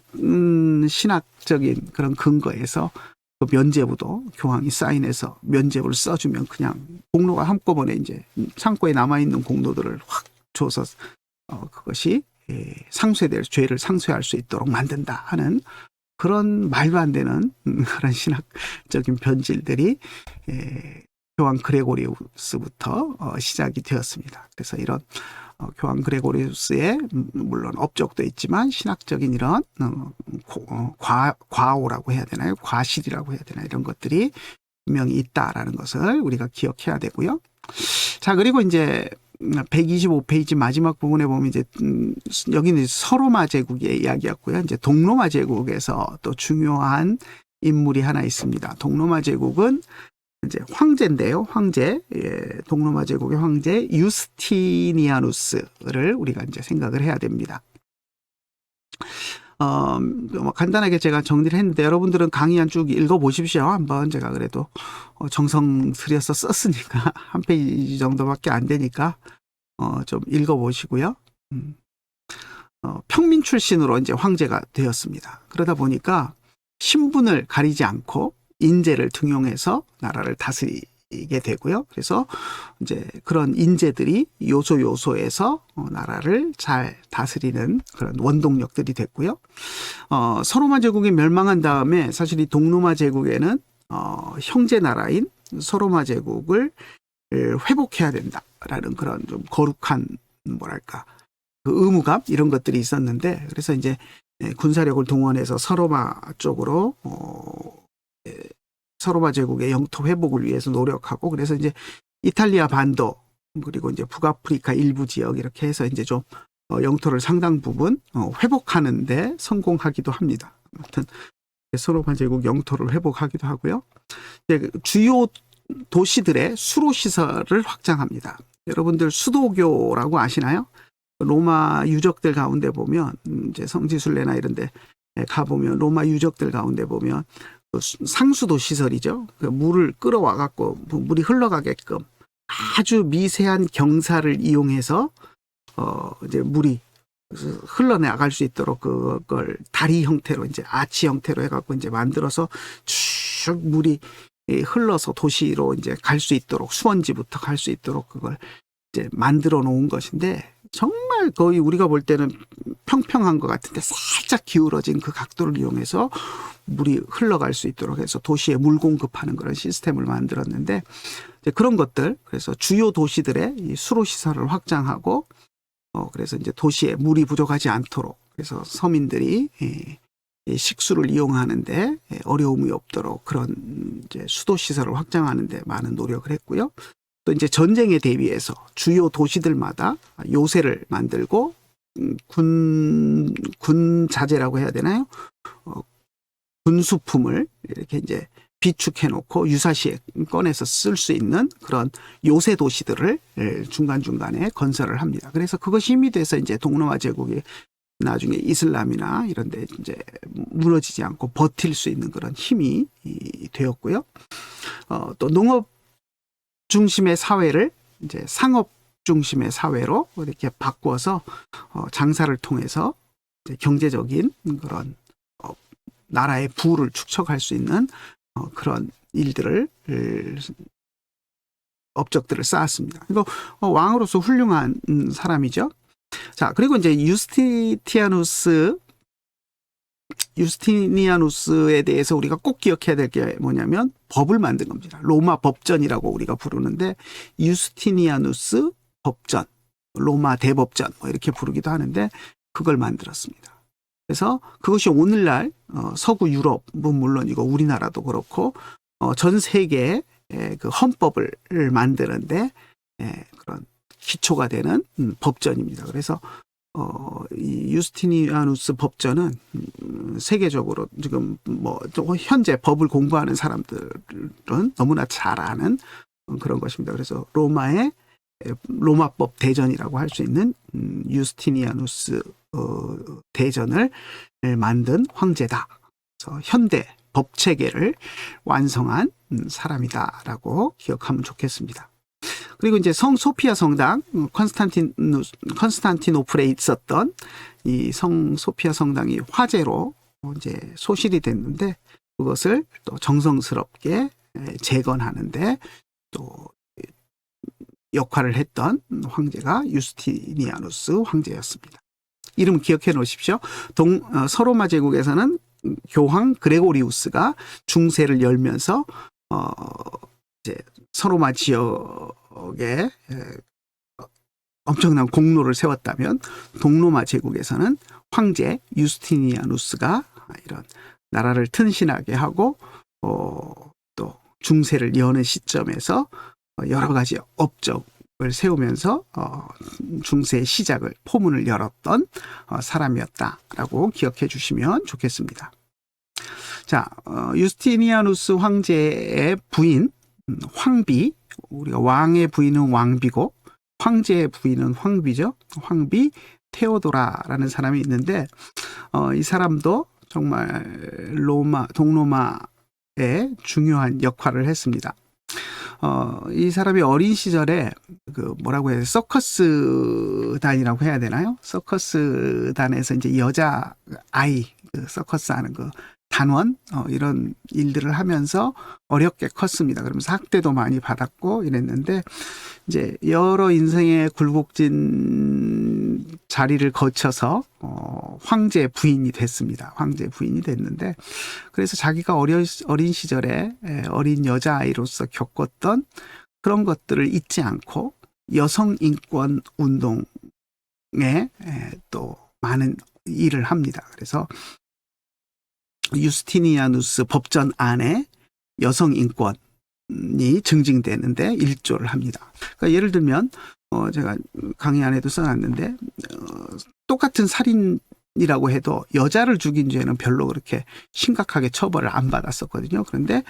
신학적인 그런 근거에서 그 면죄부도 교황이 사인해서 면죄부를 써주면 그냥 공로가 한꺼번에 이제 창고에 남아 있는 공로들을 확 줘서 그것이 상쇄될 죄를 상쇄할 수 있도록 만든다 하는 그런 말도 안 되는 그런 신학적인 변질들이 교황 그레고리우스부터 시작이 되었습니다. 그래서 이런 교황 그레고리우스의 물론 업적도 있지만 신학적인 이런 과오라고 해야 되나요? 과실이라고 해야 되나, 이런 것들이 분명히 있다라는 것을 우리가 기억해야 되고요. 자, 그리고 이제 125페이지 마지막 부분에 보면 이제 여기는 서로마 제국의 이야기였고요. 이제 동로마 제국에서 또 중요한 인물이 하나 있습니다. 동로마 제국은 이제 황제인데요. 황제, 동로마 제국의 황제 유스티니아누스를 우리가 이제 생각을 해야 됩니다. 뭐 간단하게 제가 정리를 했는데 여러분들은 강의 한 쭉 읽어보십시오. 한번 제가 그래도 정성 들여서 썼으니까 한 페이지 정도밖에 안 되니까 좀 읽어보시고요. 평민 출신으로 이제 황제가 되었습니다. 그러다 보니까 신분을 가리지 않고 인재를 등용해서 나라를 다스리기 이게 되고요. 그래서 이제 그런 인재들이 요소에서 나라를 잘 다스리는 그런 원동력들이 됐고요. 서로마 제국이 멸망한 다음에 사실 이 동로마 제국에는 형제 나라인 서로마 제국을 회복해야 된다라는 그런 좀 거룩한 뭐랄까 그 의무감 이런 것들이 있었는데, 그래서 이제 군사력을 동원해서 서로마 쪽으로 서로마 제국의 영토 회복을 위해서 노력하고, 그래서 이제 이탈리아 반도 그리고 이제 북아프리카 일부 지역 이렇게 해서 이제 좀 영토를 상당 부분 회복하는데 성공하기도 합니다. 아무튼 서로마 제국 영토를 회복하기도 하고요. 이제 주요 도시들의 수로 시설을 확장합니다. 여러분들 수도교라고 아시나요? 로마 유적들 가운데 보면 이제 성지순례나 이런 데 가보면 로마 유적들 가운데 보면 상수도 시설이죠. 그 물을 끌어와 갖고 물이 흘러가게끔 아주 미세한 경사를 이용해서 이제 물이 흘러나갈 수 있도록 그걸 다리 형태로 이제 아치 형태로 해갖고 이제 만들어서 쭉 물이 흘러서 도시로 이제 갈 수 있도록, 수원지부터 갈 수 있도록 그걸 이제 만들어 놓은 것인데, 정말 거의 우리가 볼 때는 평평한 것 같은데 살짝 기울어진 그 각도를 이용해서 물이 흘러갈 수 있도록 해서 도시에 물 공급하는 그런 시스템을 만들었는데, 이제 그런 것들, 그래서 주요 도시들의 이 수로 시설을 확장하고, 그래서 이제 도시에 물이 부족하지 않도록, 그래서 서민들이 식수를 이용하는데 어려움이 없도록 그런 이제 수도 시설을 확장하는데 많은 노력을 했고요. 또 이제 전쟁에 대비해서 주요 도시들마다 요새를 만들고 군 자재라고 해야 되나요? 군수품을 이렇게 이제 비축해 놓고 유사시에 꺼내서 쓸 수 있는 그런 요새 도시들을 중간중간에 건설을 합니다. 그래서 그것이 힘이 돼서 이제 동로마 제국이 나중에 이슬람이나 이런 데 이제 무너지지 않고 버틸 수 있는 그런 힘이 되었고요. 또 농업 중심의 사회를 이제 상업 중심의 사회로 이렇게 바꾸어서 장사를 통해서 이제 경제적인 그런 나라의 부를 축적할 수 있는 그런 일들을 업적들을 쌓았습니다. 이거 왕으로서 훌륭한 사람이죠. 자, 그리고 이제 유스티니아누스에 대해서 우리가 꼭 기억해야 될 게 뭐냐면 법을 만든 겁니다. 로마 법전이라고 우리가 부르는데, 유스티니아누스 법전, 로마 대법전 뭐 이렇게 부르기도 하는데 그걸 만들었습니다. 그래서 그것이 오늘날 서구 유럽은 물론이고 우리나라도 그렇고 전 세계의 그 헌법을 만드는데 그런 기초가 되는 법전입니다. 그래서 이 유스티니아누스 법전은 세계적으로 지금 뭐 현재 법을 공부하는 사람들은 너무나 잘 아는 그런 것입니다. 그래서 로마법 대전이라고 할 수 있는 유스티니아누스 대전을 만든 황제다. 그래서 현대 법 체계를 완성한 사람이다라고 기억하면 좋겠습니다. 그리고 이제 성 소피아 성당, 컨스탄티노플에 있었던 이 성 소피아 성당이 화재로 이제 소실이 됐는데, 그것을 또 정성스럽게 재건하는데 또 역할을 했던 황제가 유스티니아누스 황제였습니다. 이름 기억해 놓으십시오. 서로마 제국에서는 교황 그레고리우스가 중세를 열면서 이제 서로마 지역에 엄청난 공로를 세웠다면, 동로마 제국에서는 황제 유스티니아누스가 이런 나라를 튼신하게 하고 또 중세를 여는 시점에서 여러 가지 업적을 세우면서 중세의 시작을, 포문을 열었던 사람이었다라고 기억해 주시면 좋겠습니다. 자, 유스티니아누스 황제의 부인 황비, 우리가 왕의 부인은 왕비고 황제의 부인은 황비죠. 황비 테오도라라는 사람이 있는데 이 사람도 정말 동로마의 중요한 역할을 했습니다. 이 사람이 어린 시절에 그 뭐라고 해야 돼? 서커스단이라고 해야 되나요? 서커스단에서 이제 여자 아이, 그 서커스 하는 그 단원 이런 일들을 하면서 어렵게 컸습니다. 그러면서 학대도 많이 받았고 이랬는데 이제 여러 인생의 굴곡진 자리를 거쳐서 황제 부인이 됐습니다. 황제 부인이 됐는데 그래서 자기가 어린 시절에 어린 여자아이로서 겪었던 그런 것들을 잊지 않고 여성 인권 운동에 또 많은 일을 합니다. 그래서 유스티니아누스 법전 안에 여성 인권이 증징되는데 일조를 합니다. 그러니까 예를 들면 제가 강의 안에도 써놨는데 똑같은 살인이라고 해도 여자를 죽인 죄는 별로 그렇게 심각하게 처벌을 안 받았었거든요. 그런데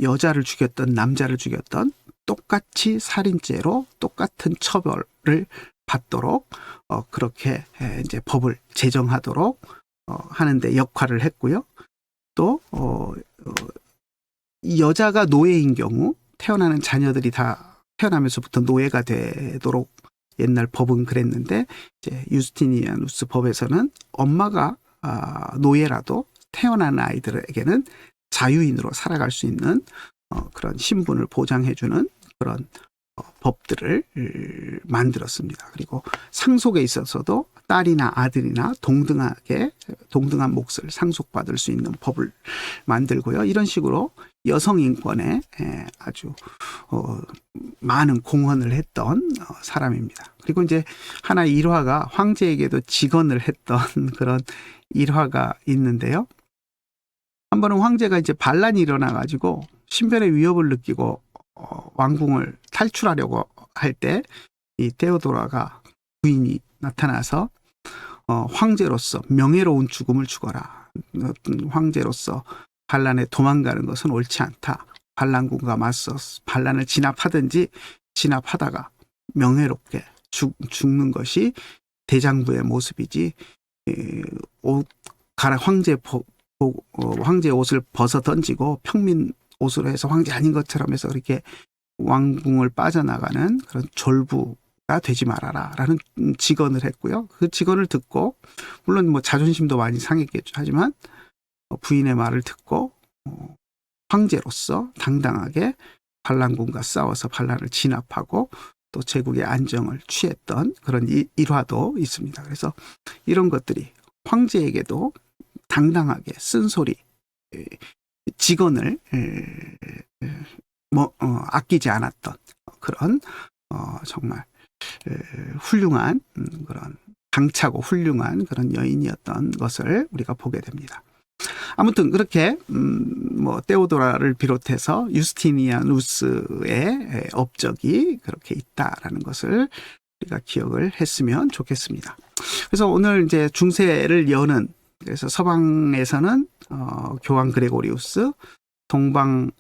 여자를 죽였던 남자를 죽였던 똑같이 살인죄로 똑같은 처벌을 받도록 그렇게 이제 법을 제정하도록 하는데 역할을 했고요. 또 이 여자가 노예인 경우 태어나는 자녀들이 다 태어나면서부터 노예가 되도록 옛날 법은 그랬는데 이제 유스티니아누스 법에서는 엄마가 노예라도 태어난 아이들에게는 자유인으로 살아갈 수 있는 그런 신분을 보장해주는 그런 법들을 만들었습니다. 그리고 상속에 있어서도 딸이나 아들이나 동등한 몫을 상속받을 수 있는 법을 만들고요. 이런 식으로 여성 인권에 아주 많은 공헌을 했던 사람입니다. 그리고 이제 하나의 일화가 황제에게도 직언을 했던 그런 일화가 있는데요. 한 번은 황제가 이제 반란이 일어나가지고 신변의 위협을 느끼고 왕궁을 탈출하려고 할 때 이 테오도라가 부인이 나타나서 황제로서 명예로운 죽음을 죽어라. 황제로서 반란에 도망가는 것은 옳지 않다. 반란군과 맞서 반란을 진압하든지 진압하다가 명예롭게 죽는 것이 대장부의 모습이지 황제 옷을 벗어 던지고 평민 옷으로 해서 황제 아닌 것처럼 해서 이렇게 왕궁을 빠져나가는 그런 졸부가 되지 말아라 라는 직언을 했고요. 그 직언을 듣고 물론 뭐 자존심도 많이 상했겠죠. 하지만 부인의 말을 듣고 황제로서 당당하게 반란군과 싸워서 반란을 진압하고 또 제국의 안정을 취했던 그런 일화도 있습니다. 그래서 이런 것들이 황제에게도 당당하게 쓴소리 직언을 아끼지 않았던 그런 정말 훌륭한 그런 당차고 훌륭한 그런 여인이었던 것을 우리가 보게 됩니다. 아무튼 그렇게 테오도라를 비롯해서 유스티니아누스의 업적이 그렇게 있다라는 것을 우리가 기억을 했으면 좋겠습니다. 그래서 오늘 이제 중세를 여는 그래서 서방에서는 교황 그레고리우스, 동방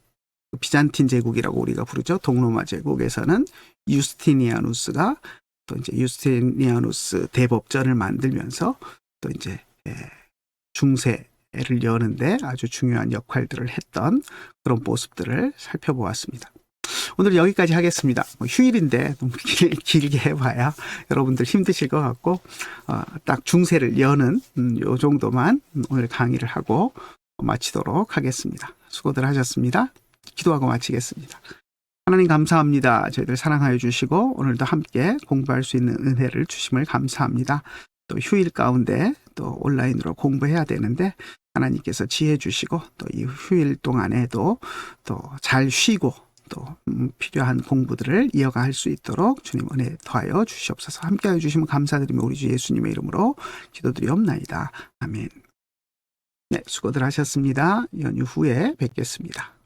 비잔틴 제국이라고 우리가 부르죠. 동로마 제국에서는 유스티니아누스가 또 이제 유스티니아누스 대법전을 만들면서 또 이제 중세를 여는데 아주 중요한 역할들을 했던 그런 모습들을 살펴보았습니다. 오늘 여기까지 하겠습니다. 휴일인데 너무 길게 해봐야 여러분들 힘드실 것 같고 딱 중세를 여는 요 정도만 오늘 강의를 하고 마치도록 하겠습니다. 수고들 하셨습니다. 기도하고 마치겠습니다. 하나님 감사합니다. 저희들 사랑하여 주시고 오늘도 함께 공부할 수 있는 은혜를 주심을 감사합니다. 또 휴일 가운데 또 온라인으로 공부해야 되는데 하나님께서 지혜 주시고 또 이 휴일 동안에도 또 잘 쉬고 또 필요한 공부들을 이어갈 수 있도록 주님 은혜 더하여 주시옵소서. 함께하여 주시면 감사드리며 우리 주 예수님의 이름으로 기도드리옵나이다. 아멘. 네, 수고들 하셨습니다. 연휴 후에 뵙겠습니다.